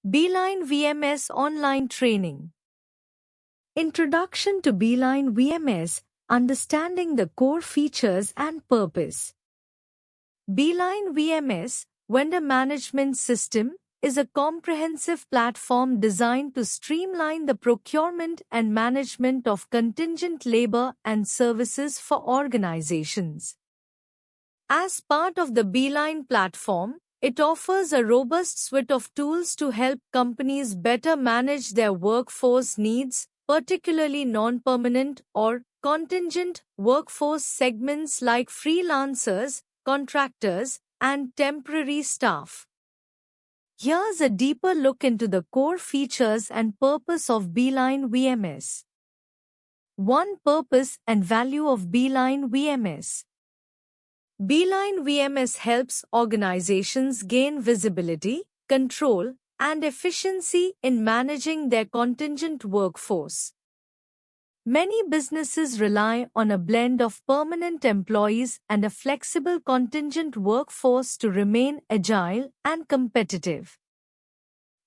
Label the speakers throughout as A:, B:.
A: Beeline VMS Online Training. Introduction to Beeline VMS, Understanding the Core Features and Purpose. Beeline VMS, Vendor Management System, is a comprehensive platform designed to streamline the procurement and management of contingent labor and services for organizations. As part of the Beeline platform, it offers a robust suite of tools to help companies better manage their workforce needs, particularly non-permanent or contingent workforce segments like freelancers, contractors, and temporary staff. Here's a deeper look into the core features and purpose of Beeline VMS. 1. Purpose and value of Beeline VMS. Beeline VMS helps organizations gain visibility, control, and efficiency in managing their contingent workforce. Many businesses rely on a blend of permanent employees and a flexible contingent workforce to remain agile and competitive.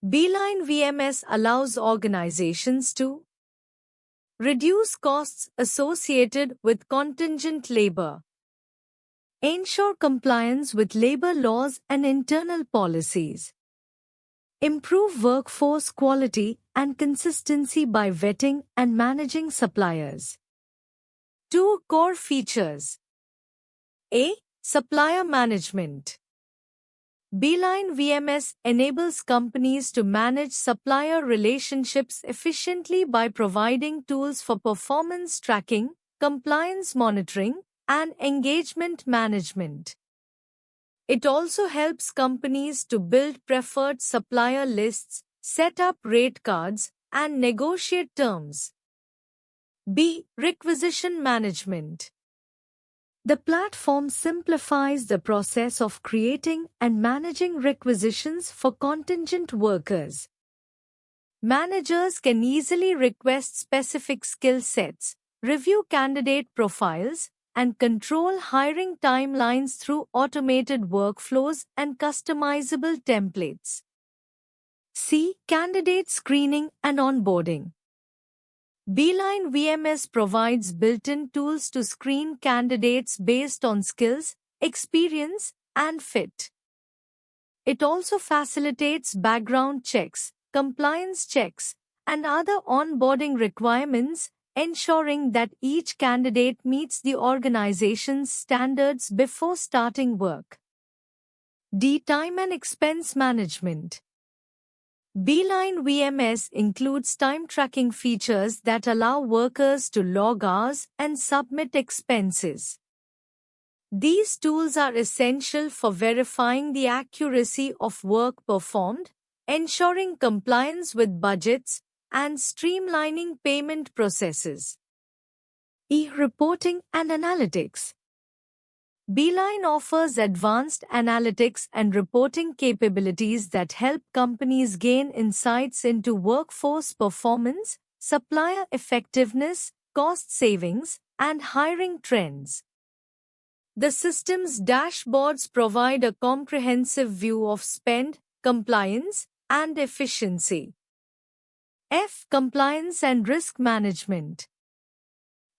A: Beeline VMS allows organizations to reduce costs associated with contingent labor, ensure compliance with labor laws and internal policies, improve workforce quality and consistency by vetting and managing suppliers. 2. Core features. A. Supplier management. Beeline VMS enables companies to manage supplier relationships efficiently by providing tools for performance tracking, compliance monitoring, and engagement management. It also helps companies to build preferred supplier lists, set up rate cards, and negotiate terms. B. Requisition management. The platform simplifies the process of creating and managing requisitions for contingent workers. Managers can easily request specific skill sets, review candidate profiles, and control hiring timelines through automated workflows and customizable templates. C. Candidate screening and onboarding. Beeline VMS provides built-in tools to screen candidates based on skills, experience, and fit. It also facilitates background checks, compliance checks, and other onboarding requirements, ensuring that each candidate meets the organization's standards before starting work. D. Time and expense management. Beeline VMS includes time tracking features that allow workers to log hours and submit expenses. These tools are essential for verifying the accuracy of work performed, ensuring compliance with budgets, and streamlining payment processes. E. Reporting and analytics. Beeline offers advanced analytics and reporting capabilities that help companies gain insights into workforce performance, supplier effectiveness, cost savings, and hiring trends. The system's dashboards provide a comprehensive view of spend, compliance, and efficiency. F. Compliance and risk management.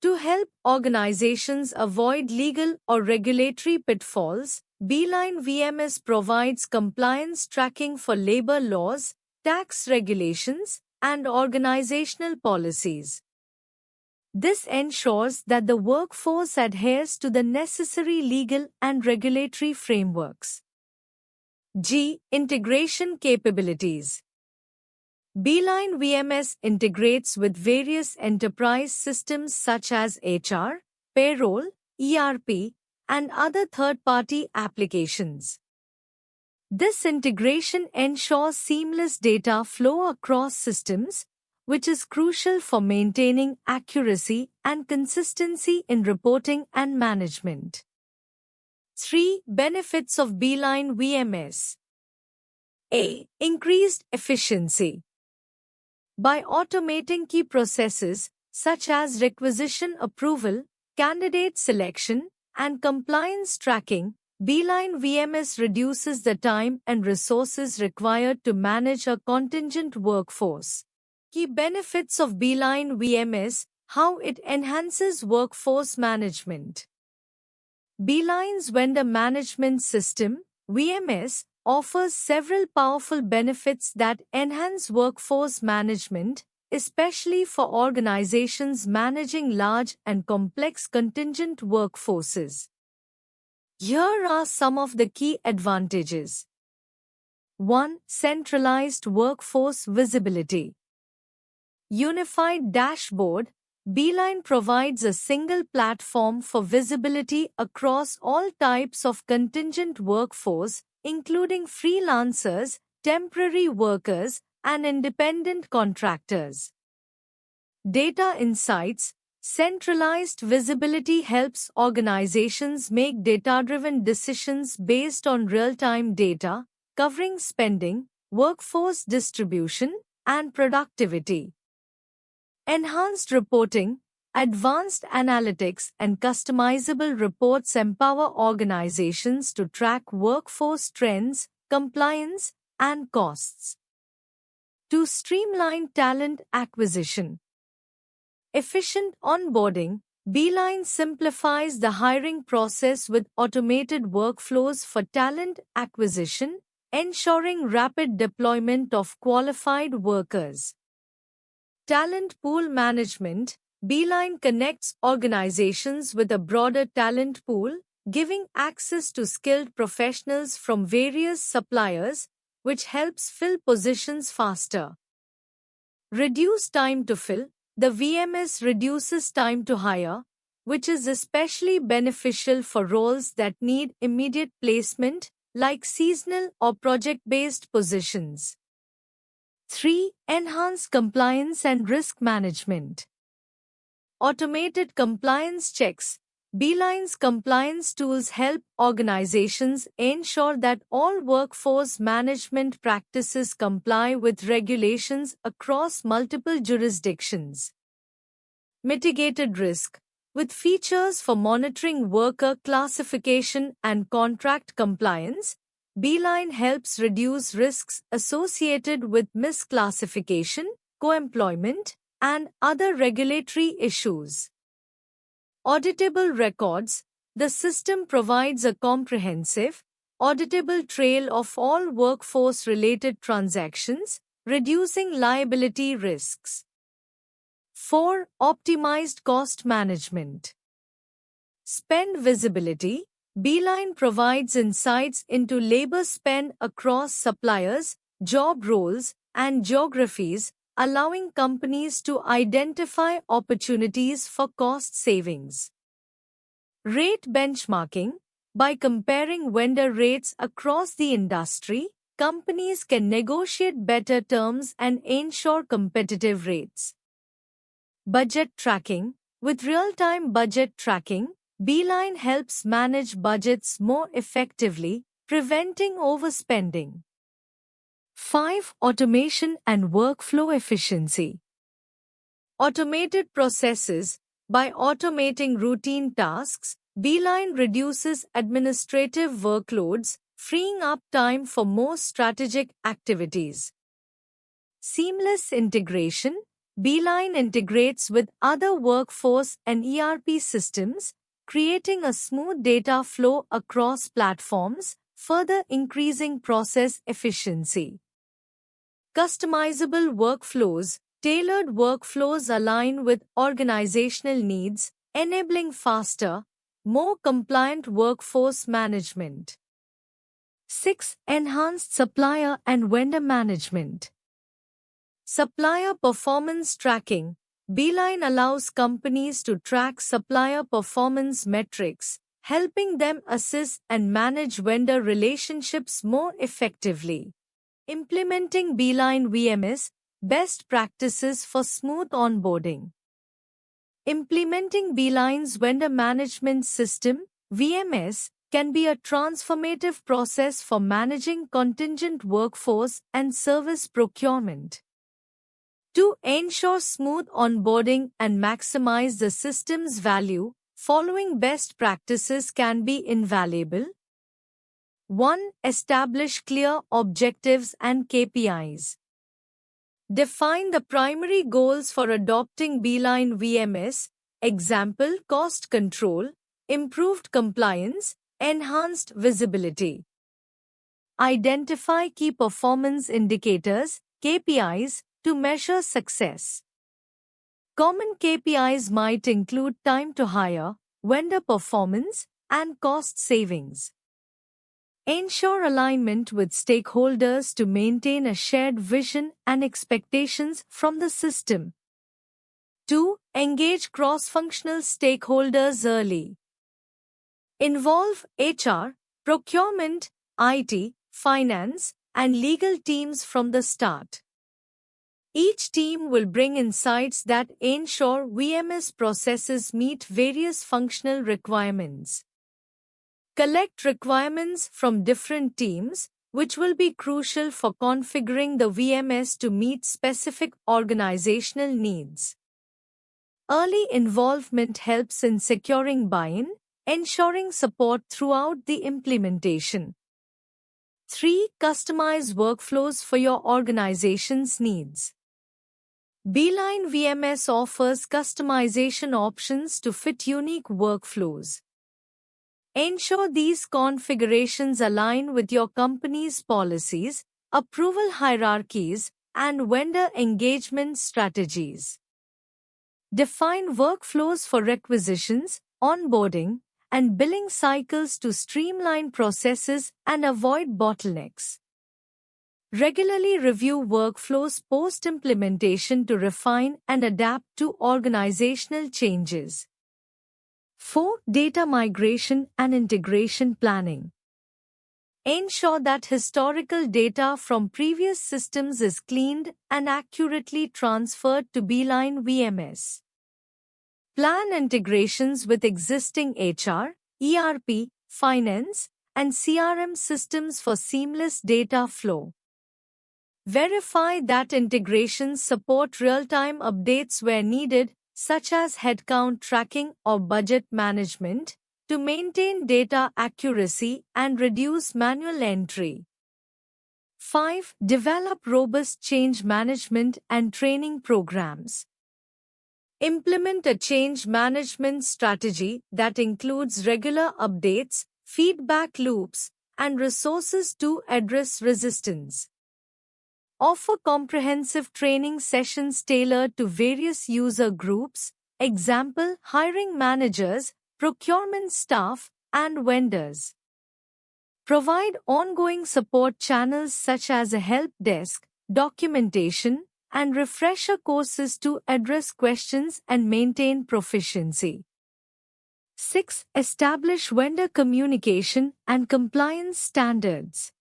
A: To help organizations avoid legal or regulatory pitfalls, Beeline VMS provides compliance tracking for labor laws, tax regulations, and organizational policies. This ensures that the workforce adheres to the necessary legal and regulatory frameworks. G. Integration capabilities. Beeline VMS integrates with various enterprise systems such as HR, payroll, ERP, and other third-party applications. This integration ensures seamless data flow across systems, which is crucial for maintaining accuracy and consistency in reporting and management. 3. Benefits of Beeline VMS. A. Increased efficiency. By automating key processes, such as requisition approval, candidate selection, and compliance tracking, Beeline VMS reduces the time and resources required to manage a contingent workforce. Key benefits of Beeline VMS: how it enhances workforce management. Beeline's vendor management system, VMS, offers several powerful benefits that enhance workforce management, especially for organizations managing large and complex contingent workforces. Here are some of the key advantages. 1. Centralized workforce visibility. Unified dashboard. Beeline provides a single platform for visibility across all types of contingent workforce, including freelancers, temporary workers, and independent contractors. Data insights. Centralized visibility helps organizations make data-driven decisions based on real-time data, covering spending, workforce distribution, and productivity. Enhanced reporting. Advanced analytics and customizable reports empower organizations to track workforce trends, compliance, and costs. To streamline talent acquisition. Efficient onboarding. Beeline simplifies the hiring process with automated workflows for talent acquisition, ensuring rapid deployment of qualified workers. Talent pool management. Beeline connects organizations with a broader talent pool, giving access to skilled professionals from various suppliers, which helps fill positions faster. Reduce time to fill. The VMS reduces time to hire, which is especially beneficial for roles that need immediate placement, like seasonal or project-based positions. 3. Enhance compliance and risk management. Automated compliance checks. Beeline's compliance tools help organizations ensure that all workforce management practices comply with regulations across multiple jurisdictions. Mitigated risk. With features for monitoring worker classification and contract compliance, Beeline helps reduce risks associated with misclassification, co-employment, and other regulatory issues. Auditable records. The system provides a comprehensive, auditable trail of all workforce-related transactions, reducing liability risks. 4. Optimized cost management. Spend visibility. Beeline provides insights into labor spend across suppliers, job roles, and geographies, allowing companies to identify opportunities for cost savings. Rate benchmarking. By comparing vendor rates across the industry, companies can negotiate better terms and ensure competitive rates. Budget tracking. With real-time budget tracking, Beeline helps manage budgets more effectively, preventing overspending. 5. Automation and workflow efficiency. Automated processes. By automating routine tasks, Beeline reduces administrative workloads, freeing up time for more strategic activities. Seamless integration. Beeline integrates with other workforce and ERP systems, creating a smooth data flow across platforms, further increasing process efficiency. Customizable workflows. Tailored workflows align with organizational needs, enabling faster, more compliant workforce management. 6. Enhanced supplier and vendor management. Supplier performance tracking. Beeline allows companies to track supplier performance metrics, helping them assess and manage vendor relationships more effectively. Implementing Beeline VMS. Best practices for smooth onboarding. Implementing Beeline's vendor management system, VMS, can be a transformative process for managing contingent workforce and service procurement. To ensure smooth onboarding and maximize the system's value, following best practices can be invaluable. 1. Establish clear objectives and KPIs. Define the primary goals for adopting Beeline VMS, example cost control, improved compliance, enhanced visibility. Identify key performance indicators, KPIs, to measure success. Common KPIs might include time to hire, vendor performance, and cost savings. Ensure alignment with stakeholders to maintain a shared vision and expectations from the system. 2. Engage cross-functional stakeholders early. Involve HR, procurement, IT, finance, and legal teams from the start. Each team will bring insights that ensure VMS processes meet various functional requirements. Collect requirements from different teams, which will be crucial for configuring the VMS to meet specific organizational needs. Early involvement helps in securing buy-in, ensuring support throughout the implementation. 3. Customize workflows for your organization's needs. Beeline VMS offers customization options to fit unique workflows. Ensure these configurations align with your company's policies, approval hierarchies, and vendor engagement strategies. Define workflows for requisitions, onboarding, and billing cycles to streamline processes and avoid bottlenecks. Regularly review workflows post-implementation to refine and adapt to organizational changes. 4. Data migration and integration planning. Ensure that historical data from previous systems is cleaned and accurately transferred to Beeline VMS. Plan integrations with existing HR, ERP, finance, and CRM systems for seamless data flow. Verify that integrations support real-time updates where needed, such as headcount tracking or budget management, to maintain data accuracy and reduce manual entry. 5. Develop robust change management and training programs. Implement a change management strategy that includes regular updates, feedback loops, and resources to address resistance. Offer comprehensive training sessions tailored to various user groups, example hiring managers, procurement staff, and vendors. Provide ongoing support channels such as a help desk, documentation, and refresher courses to address questions and maintain proficiency. 6. Establish vendor communication and compliance standards.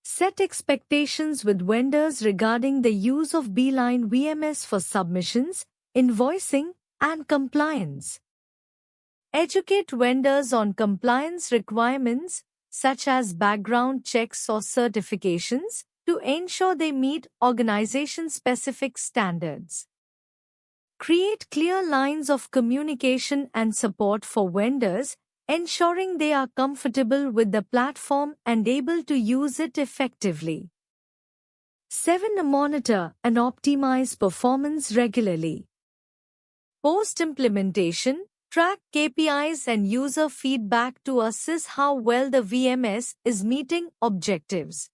A: Set expectations with vendors regarding the use of Beeline VMS for submissions, invoicing, and compliance. Educate vendors on compliance requirements, such as background checks or certifications, to ensure they meet organization-specific standards. Create clear lines of communication and support for vendors, ensuring they are comfortable with the platform and able to use it effectively. 7. Monitor and optimize performance regularly. Post-implementation, track KPIs and user feedback to assess how well the VMS is meeting objectives.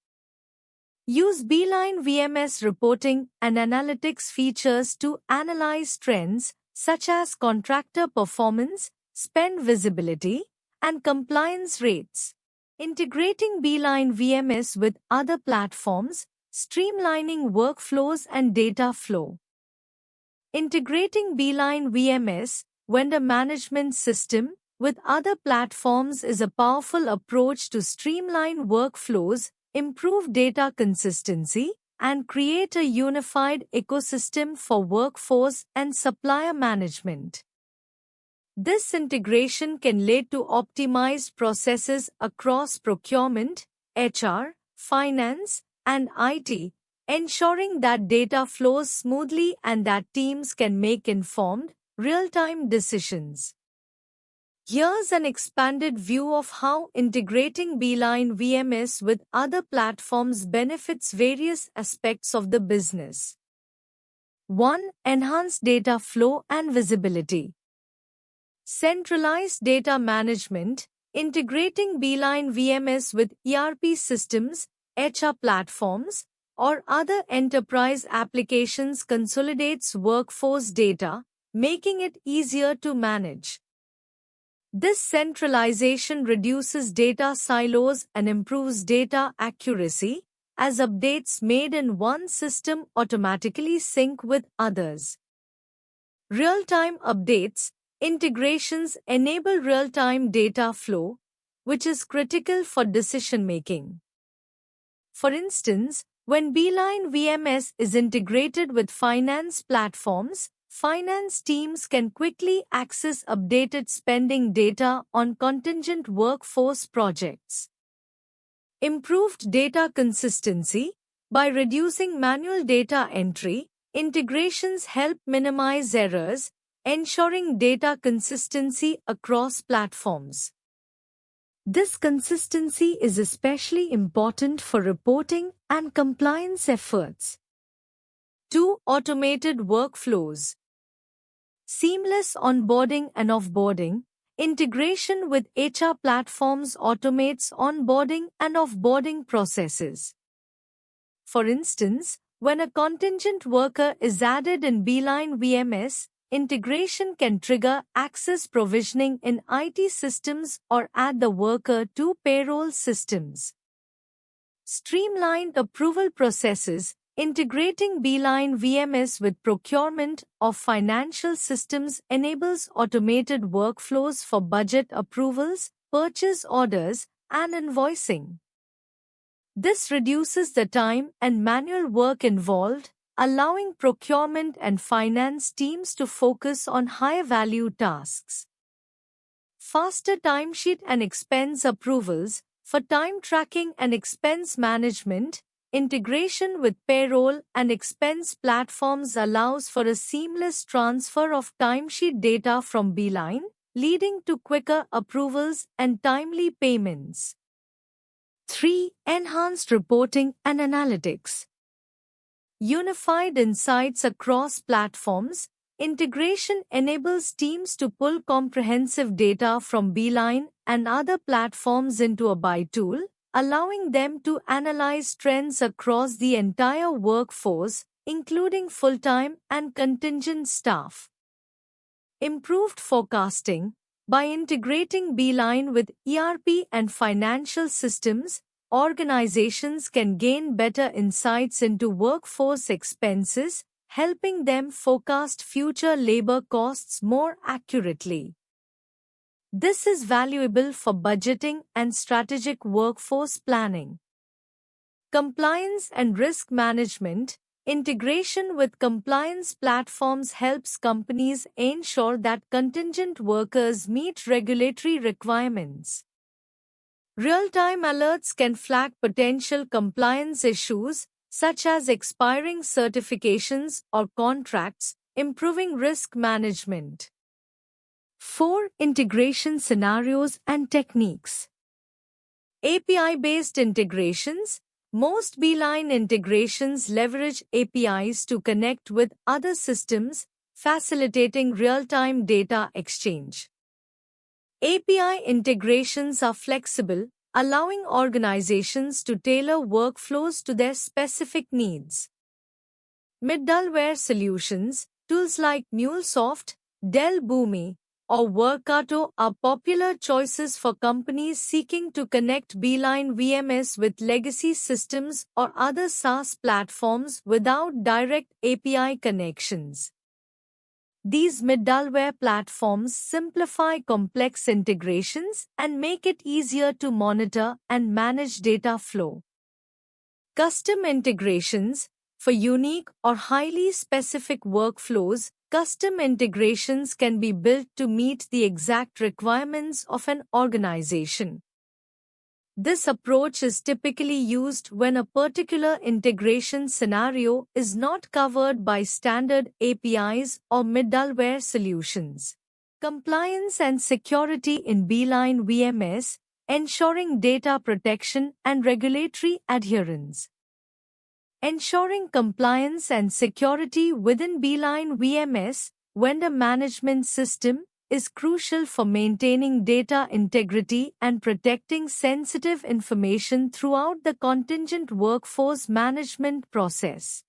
A: Use Beeline VMS reporting and analytics features to analyze trends such as contractor performance, spend visibility, and compliance rates. Integrating Beeline VMS with other platforms, streamlining workflows and data flow. Integrating Beeline VMS, vendor management system, with other platforms is a powerful approach to streamline workflows, improve data consistency, and create a unified ecosystem for workforce and supplier management. This integration can lead to optimized processes across procurement, HR, finance, and IT, ensuring that data flows smoothly and that teams can make informed, real-time decisions. Here's an expanded view of how integrating Beeline VMS with other platforms benefits various aspects of the business. 1. Enhanced data flow and visibility. Centralized data management. Integrating Beeline VMS with ERP systems, HR platforms, or other enterprise applications consolidates workforce data, making it easier to manage. This centralization reduces data silos and improves data accuracy, as updates made in one system automatically sync with others. Real-time updates. Integrations enable real-time data flow, which is critical for decision-making. For instance, when Beeline VMS is integrated with finance platforms, finance teams can quickly access updated spending data on contingent workforce projects. Improved data consistency. By reducing manual data entry, integrations help minimize errors, ensuring data consistency across platforms. This consistency is especially important for reporting and compliance efforts. 2. Automated workflows. Seamless onboarding and offboarding. Integration with HR platforms automates onboarding and offboarding processes. For instance, when a contingent worker is added in Beeline VMS, integration can trigger access provisioning in IT systems or add the worker to payroll systems. Streamlined approval processes. Integrating Beeline VMS with procurement of financial systems enables automated workflows for budget approvals, purchase orders, and invoicing. This reduces the time and manual work involved, allowing procurement and finance teams to focus on higher-value tasks. Faster timesheet and expense approvals. For time tracking and expense management, integration with payroll and expense platforms allows for a seamless transfer of timesheet data from Beeline, leading to quicker approvals and timely payments. 3. Enhanced reporting and analytics. Unified insights across platforms. Integration enables teams to pull comprehensive data from Beeline and other platforms into a BI tool, allowing them to analyze trends across the entire workforce, including full-time and contingent staff. Improved forecasting. By integrating Beeline with ERP and financial systems, organizations can gain better insights into workforce expenses, helping them forecast future labor costs more accurately. This is valuable for budgeting and strategic workforce planning. Compliance and risk management. Integration with compliance platforms helps companies ensure that contingent workers meet regulatory requirements. Real-time alerts can flag potential compliance issues, such as expiring certifications or contracts, improving risk management. 4. Integration scenarios and techniques. API-based integrations. Most Beeline integrations leverage APIs to connect with other systems, facilitating real-time data exchange. API integrations are flexible, allowing organizations to tailor workflows to their specific needs. Middleware solutions, tools like MuleSoft, Dell Boomi, or Workato are popular choices for companies seeking to connect Beeline VMS with legacy systems or other SaaS platforms without direct API connections. These middleware platforms simplify complex integrations and make it easier to monitor and manage data flow. Custom integrations. For unique or highly specific workflows, custom integrations can be built to meet the exact requirements of an organization. This approach is typically used when a particular integration scenario is not covered by standard APIs or middleware solutions. Compliance and security in Beeline VMS, ensuring data protection and regulatory adherence. Ensuring compliance and security within Beeline VMS, vendor management system, is crucial for maintaining data integrity and protecting sensitive information throughout the contingent workforce management process.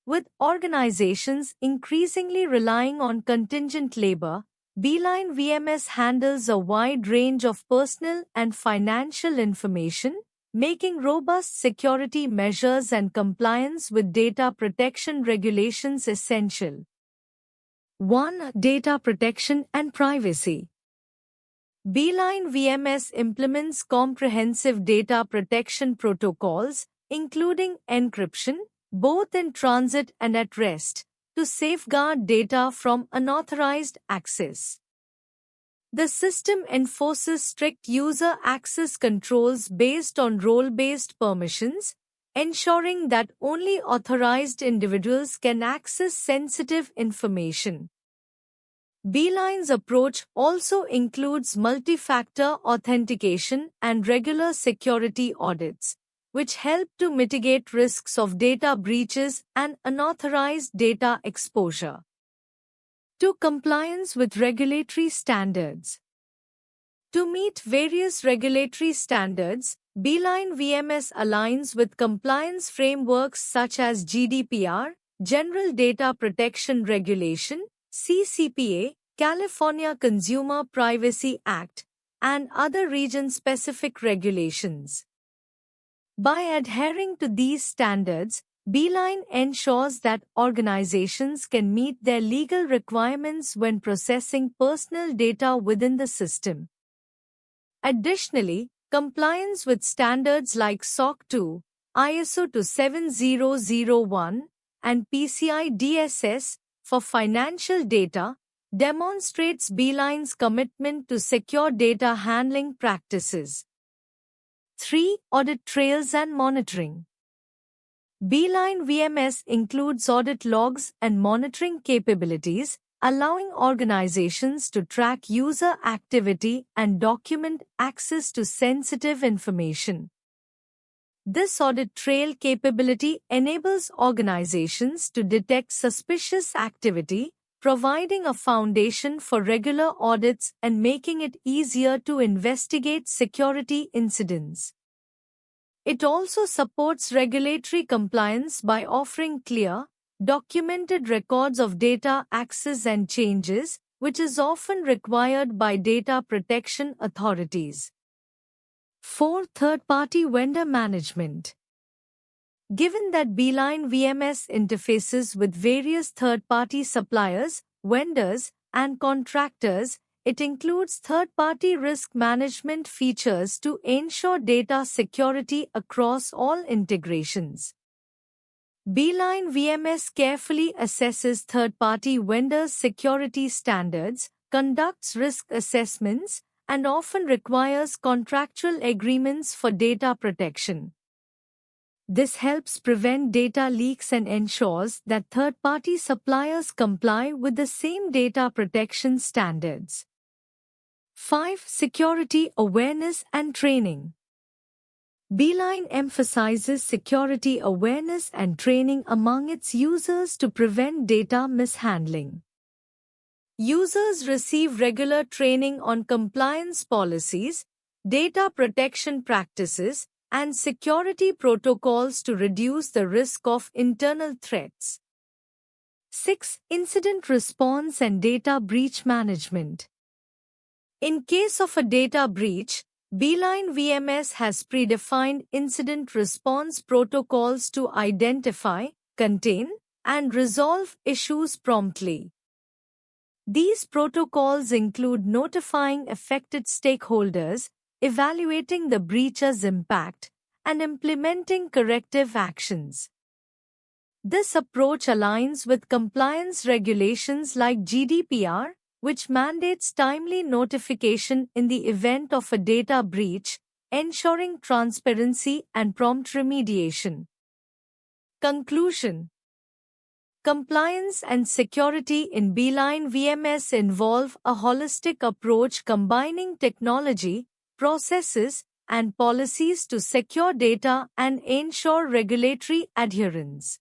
A: With organizations increasingly relying on contingent labor, Beeline VMS handles a wide range of personal and financial information, making robust security measures and compliance with data protection regulations essential. 1. Data protection and privacy. Beeline VMS implements comprehensive data protection protocols, including encryption, both in transit and at rest, to safeguard data from unauthorized access. The system enforces strict user access controls based on role-based permissions, ensuring that only authorized individuals can access sensitive information. Beeline's approach also includes multi-factor authentication and regular security audits, which help to mitigate risks of data breaches and unauthorized data exposure. 2. Compliance with regulatory standards. To meet various regulatory standards, Beeline VMS aligns with compliance frameworks such as GDPR, General Data Protection Regulation, CCPA, California Consumer Privacy Act, and other region-specific regulations. By adhering to these standards, Beeline ensures that organizations can meet their legal requirements when processing personal data within the system. Additionally, compliance with standards like SOC 2, ISO 27001, and PCI DSS for financial data demonstrates Beeline's commitment to secure data handling practices. 3. Audit trails and monitoring. Beeline VMS includes audit logs and monitoring capabilities, allowing organizations to track user activity and document access to sensitive information. This audit trail capability enables organizations to detect suspicious activity, providing a foundation for regular audits and making it easier to investigate security incidents. It also supports regulatory compliance by offering clear, documented records of data access and changes, which is often required by data protection authorities. 4. Third-party vendor management. Given that Beeline VMS interfaces with various third-party suppliers, vendors, and contractors, it includes third-party risk management features to ensure data security across all integrations. Beeline VMS carefully assesses third-party vendors' security standards, conducts risk assessments, and often requires contractual agreements for data protection. This helps prevent data leaks and ensures that third-party suppliers comply with the same data protection standards. 5. Security awareness and training. Beeline emphasizes security awareness and training among its users to prevent data mishandling. Users receive regular training on compliance policies, data protection practices, and security protocols to reduce the risk of internal threats. 6. Incident response and data breach management. In case of a data breach, Beeline VMS has predefined incident response protocols to identify, contain, and resolve issues promptly. These protocols include notifying affected stakeholders, evaluating the breach's impact, and implementing corrective actions. This approach aligns with compliance regulations like GDPR, which mandates timely notification in the event of a data breach, ensuring transparency and prompt remediation. Conclusion. Compliance and security in Beeline VMS involve a holistic approach combining technology, processes, and policies to secure data and ensure regulatory adherence.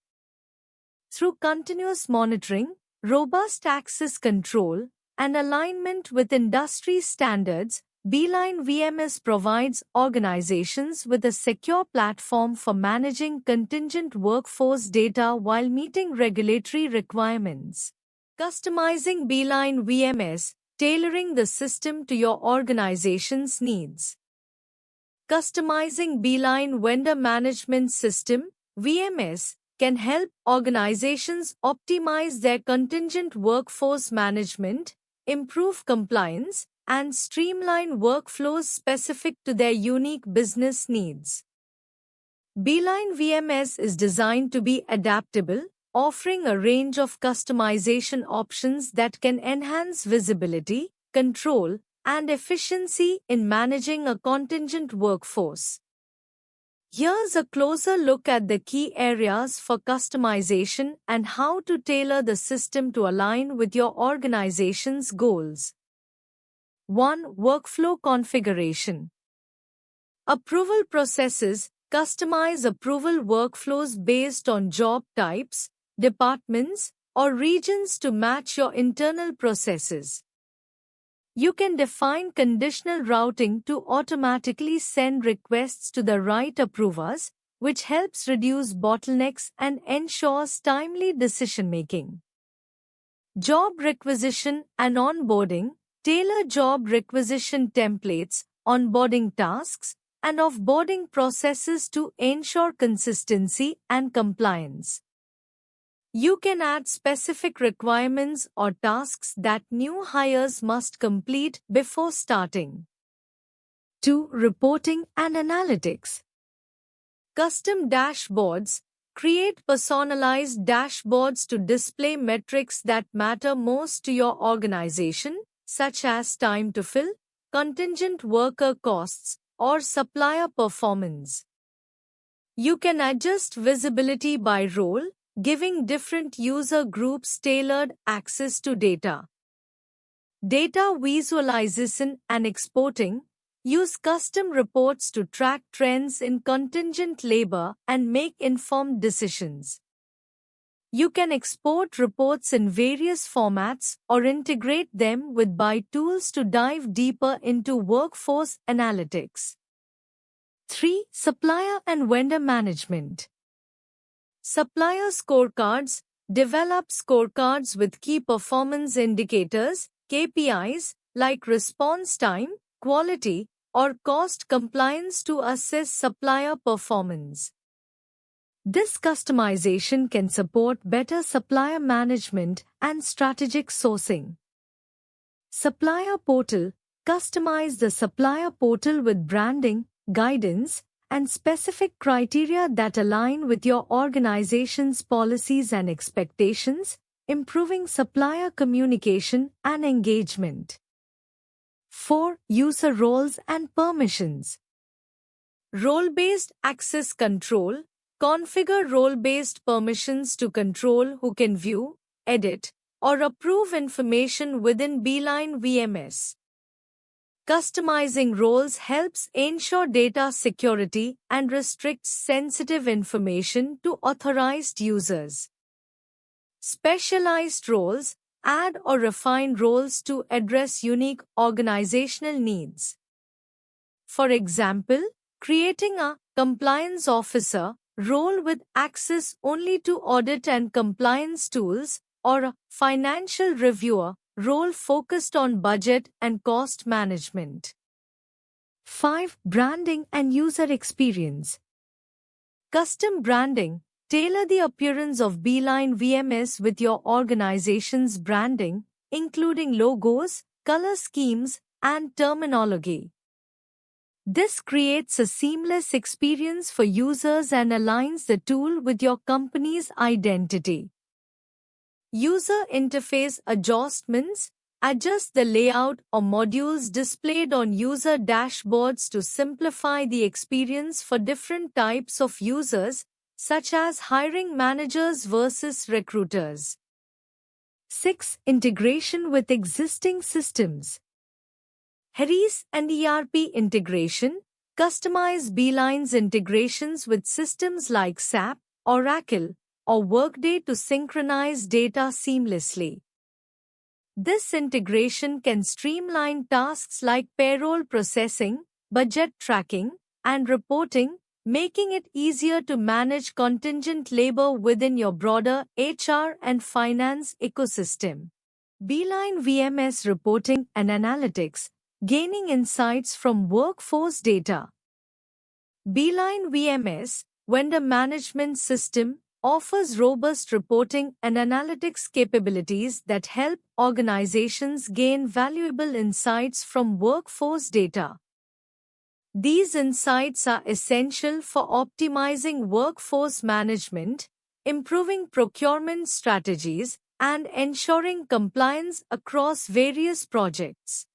A: Through continuous monitoring, robust access control, and alignment with industry standards, Beeline VMS provides organizations with a secure platform for managing contingent workforce data while meeting regulatory requirements. Customizing Beeline VMS, tailoring the system to your organization's needs. Customizing Beeline Vendor Management System (VMS) can help organizations optimize their contingent workforce management, improve compliance, and streamline workflows specific to their unique business needs. Beeline VMS is designed to be adaptable, offering a range of customization options that can enhance visibility, control, and efficiency in managing a contingent workforce. Here's a closer look at the key areas for customization and how to tailor the system to align with your organization's goals. 1. Workflow configuration. Approval processes. Customize approval workflows based on job types, departments, or regions to match your internal processes. You can define conditional routing to automatically send requests to the right approvers, which helps reduce bottlenecks and ensures timely decision-making. Job requisition and onboarding. Tailor job requisition templates, onboarding tasks, and offboarding processes to ensure consistency and compliance. You can add specific requirements or tasks that new hires must complete before starting. 2. Reporting and analytics. Custom dashboards. Create personalized dashboards to display metrics that matter most to your organization, such as time to fill, contingent worker costs, or supplier performance. You can adjust visibility by role, giving different user groups tailored access to data. Data visualization and exporting. Use custom reports to track trends in contingent labor and make informed decisions. You can export reports in various formats or integrate them with BI tools to dive deeper into workforce analytics. 3. Supplier and vendor management. Supplier scorecards. Develop scorecards with key performance indicators, KPIs, like response time, quality, or cost compliance to assess supplier performance. This customization can support better supplier management and strategic sourcing. Supplier portal. Customize the supplier portal with branding, guidance, and specific criteria that align with your organization's policies and expectations, improving supplier communication and engagement. 4. User roles and permissions. Role-based access control. Configure role-based permissions to control who can view, edit, or approve information within Beeline VMS. Customizing roles helps ensure data security and restricts sensitive information to authorized users. Specialized roles. Add or refine roles to address unique organizational needs. For example, creating a compliance officer role with access only to audit and compliance tools, or a financial reviewer role focused on budget and cost management. 5. Branding and user experience. Custom branding. Tailor the appearance of Beeline VMS with your organization's branding, including logos, color schemes, and terminology. This creates a seamless experience for users and aligns the tool with your company's identity. User interface adjustments. Adjust the layout or modules displayed on user dashboards to simplify the experience for different types of users, such as hiring managers versus recruiters. 6. Integration with existing systems. HRIS and ERP integration. Customize Beeline's integrations with systems like SAP, Oracle, or Workday to synchronize data seamlessly. This integration can streamline tasks like payroll processing, budget tracking, and reporting, making it easier to manage contingent labor within your broader HR and finance ecosystem. Beeline VMS Reporting and Analytics. Gaining insights from workforce data. Beeline VMS, Vendor Management System, offers robust reporting and analytics capabilities that help organizations gain valuable insights from workforce data. These insights are essential for optimizing workforce management, improving procurement strategies, and ensuring compliance across various projects.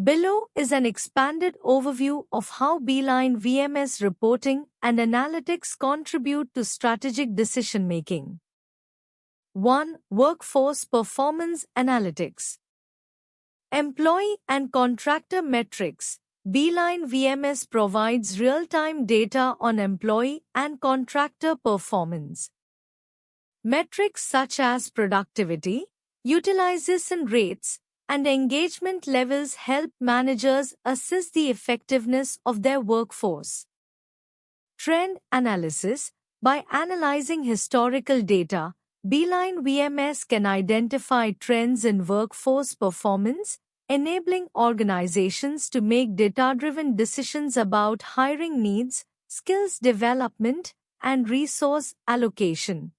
A: Below is an expanded overview of how Beeline VMS reporting and analytics contribute to strategic decision-making. 1. Workforce Performance Analytics. Employee and contractor metrics. Beeline VMS provides real-time data on employee and contractor performance. Metrics such as productivity, utilization rates, and engagement levels help managers assess the effectiveness of their workforce. Trend analysis. By analyzing historical data, Beeline VMS can identify trends in workforce performance, enabling organizations to make data-driven decisions about hiring needs, skills development, and resource allocation.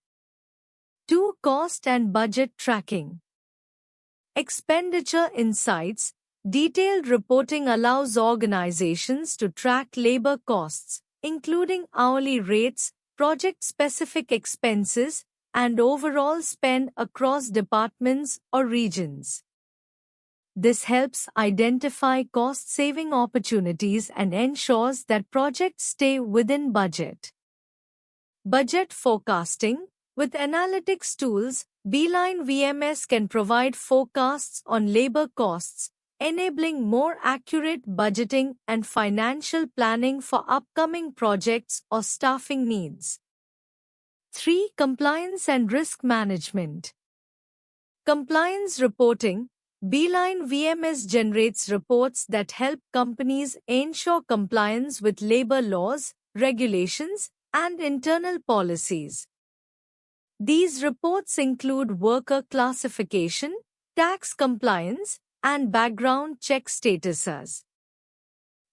A: 2. Cost and budget tracking. Expenditure insights. Detailed reporting allows organizations to track labor costs, including hourly rates, project-specific expenses, and overall spend across departments or regions. This helps identify cost-saving opportunities and ensures that projects stay within budget. Budget forecasting. With analytics tools, Beeline VMS can provide forecasts on labor costs, enabling more accurate budgeting and financial planning for upcoming projects or staffing needs. 3. Compliance and risk management. Compliance reporting. Beeline VMS generates reports that help companies ensure compliance with labor laws, regulations, and internal policies. These reports include worker classification, tax compliance, and background check statuses.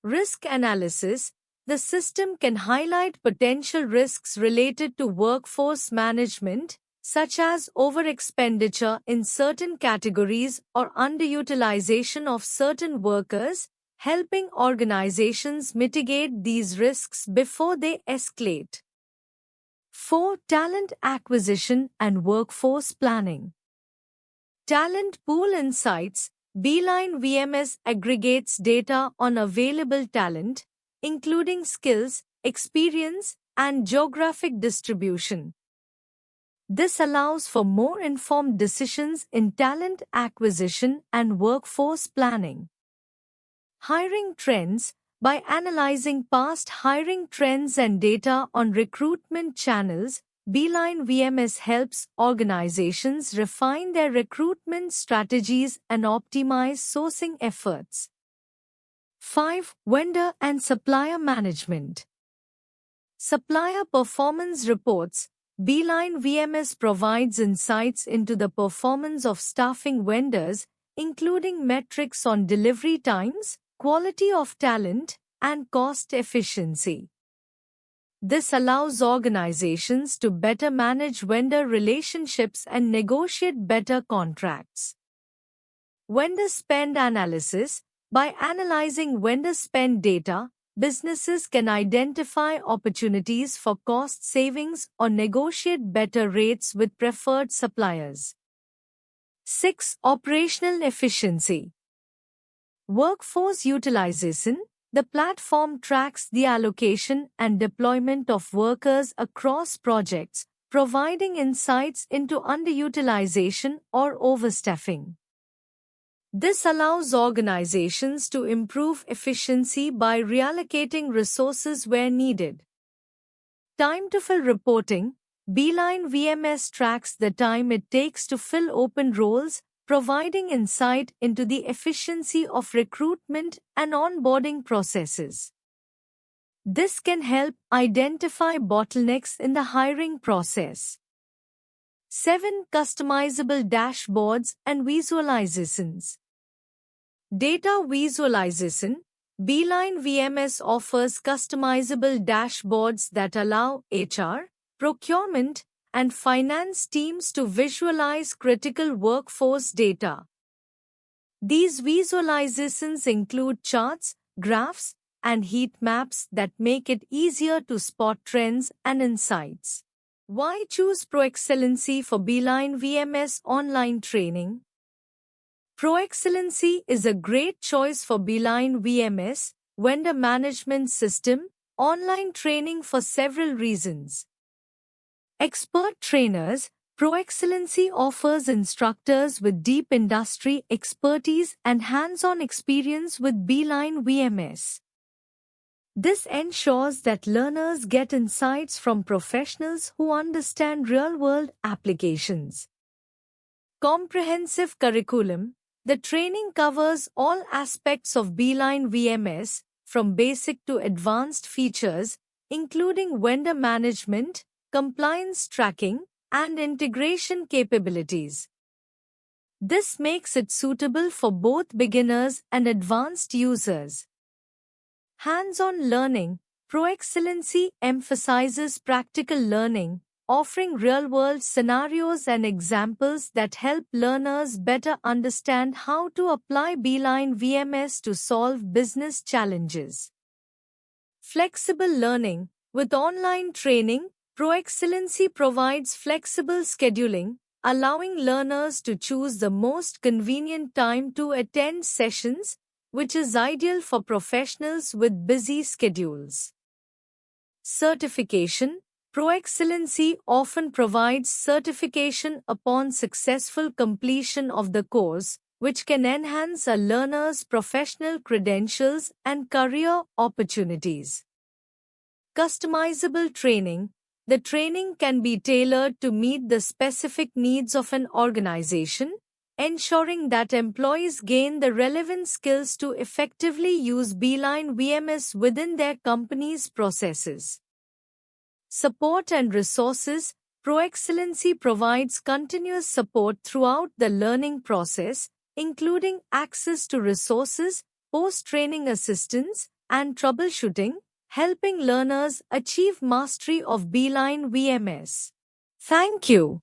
A: Risk analysis. The system can highlight potential risks related to workforce management, such as overexpenditure in certain categories or underutilization of certain workers, helping organizations mitigate these risks before they escalate. 4. Talent acquisition and workforce planning. Talent pool insights. Beeline VMS aggregates data on available talent, including skills, experience, and geographic distribution. This allows for more informed decisions in talent acquisition and workforce planning. Hiring trends. By analyzing past hiring trends and data on recruitment channels, Beeline VMS helps organizations refine their recruitment strategies and optimize sourcing efforts. 5. Vendor and supplier management. Supplier performance reports. Beeline VMS provides insights into the performance of staffing vendors, including metrics on delivery times, quality of talent, and cost efficiency. This allows organizations to better manage vendor relationships and negotiate better contracts. Vendor spend analysis. By analyzing vendor spend data, businesses can identify opportunities for cost savings or negotiate better rates with preferred suppliers. 6. Operational efficiency. Workforce utilization. The platform tracks the allocation and deployment of workers across projects, providing insights into underutilization or overstaffing. This allows organizations to improve efficiency by reallocating resources where needed. Time to fill reporting. Beeline VMS tracks the time it takes to fill open roles, providing insight into the efficiency of recruitment and onboarding processes. This can help identify bottlenecks in the hiring process. 7. Customizable dashboards and visualizations. Data visualization. Beeline VMS offers customizable dashboards that allow HR, procurement, and finance teams to visualize critical workforce data. These visualizations include charts, graphs, and heat maps that make it easier to spot trends and insights. Why choose ProExcellency for Beeline VMS online training? ProExcellency is a great choice for Beeline VMS vendor management system online training for several reasons. Expert trainers. ProExcellency offers instructors with deep industry expertise and hands-on experience with Beeline VMS. This ensures that learners get insights from professionals who understand real-world applications. Comprehensive curriculum. The training covers all aspects of Beeline VMS, from basic to advanced features, including vendor management, compliance tracking, and integration capabilities. This makes it suitable for both beginners and advanced users. Hands-on learning. ProExcellency emphasizes practical learning, offering real-world scenarios and examples that help learners better understand how to apply Beeline VMS to solve business challenges. Flexible learning. With online training, ProExcellency provides flexible scheduling, allowing learners to choose the most convenient time to attend sessions, which is ideal for professionals with busy schedules. Certification. ProExcellency often provides certification upon successful completion of the course, which can enhance a learner's professional credentials and career opportunities. Customizable training. The training can be tailored to meet the specific needs of an organization, ensuring that employees gain the relevant skills to effectively use Beeline VMS within their company's processes. Support and resources. ProExcellency provides continuous support throughout the learning process, including access to resources, post-training assistance, and troubleshooting, helping learners achieve mastery of Beeline VMS. Thank you.